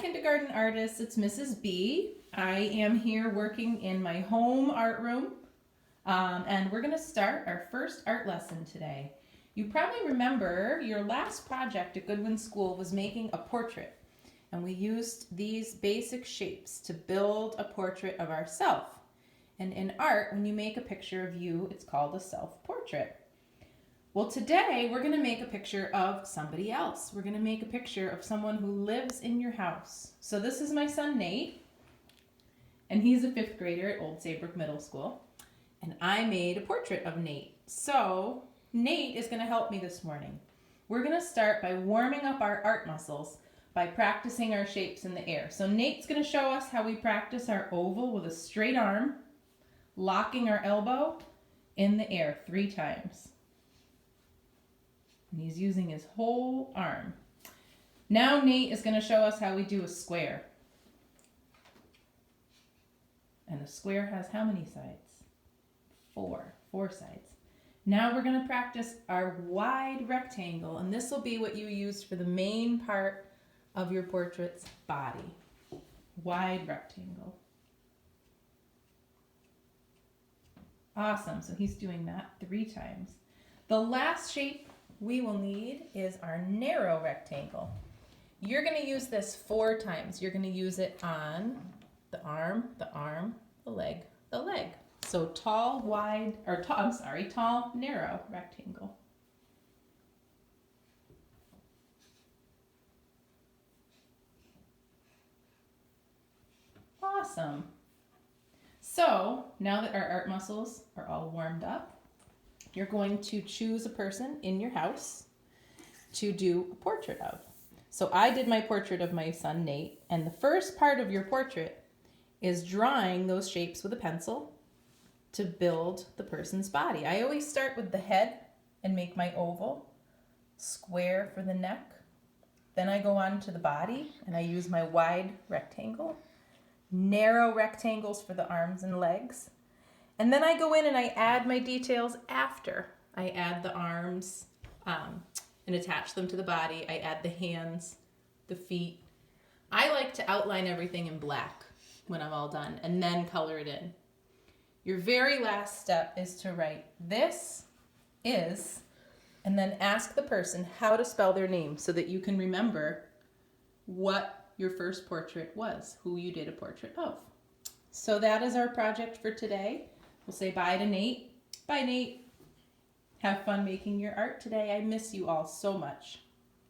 kindergarten artists, it's Mrs. B. I am here working in my home art room, and we're going to start our first art lesson today. You probably remember your last project at Goodwin School was making a portrait, and we used these basic shapes to build a portrait of ourselves. And in art, when you make a picture of you, it's called a self-portrait. Well, today we're going to make a picture of somebody else. We're going to make a picture of someone who lives in your house. So this is my son, Nate, and he's a 5th grader at Old Saybrook Middle School. And I made a portrait of Nate. So Nate is going to help me this morning. We're going to start by warming up our art muscles by practicing our shapes in the air. So Nate's going to show us how we practice our oval with a straight arm, locking our elbow in the air 3 times. And he's using his whole arm. Now Nate is going to show us how we do a square. And a square has how many sides? 4 sides. Now we're going to practice our wide rectangle, and this will be what you used for the main part of your portrait's body. Wide rectangle. Awesome, so he's doing that 3 times. The last shape we will need is our narrow rectangle. You're going to use this 4 times. You're going to use it on the arm, the leg, the leg. So tall, narrow rectangle. Awesome. So now that our art muscles are all warmed up, you're going to choose a person in your house to do a portrait of. So I did my portrait of my son, Nate, and the first part of your portrait is drawing those shapes with a pencil to build the person's body. I always start with the head and make my oval, square for the neck. Then I go on to the body and I use my wide rectangle, narrow rectangles for the arms and legs. And then I go in and I add my details after. I add the arms and attach them to the body. I add the hands, the feet. I like to outline everything in black when I'm all done and then color it in. Your very last step is to write "this is," and then ask the person how to spell their name so that you can remember what your first portrait was, who you did a portrait of. So that is our project for today. We'll say bye to Nate. Bye, Nate. Have fun making your art today. I miss you all so much.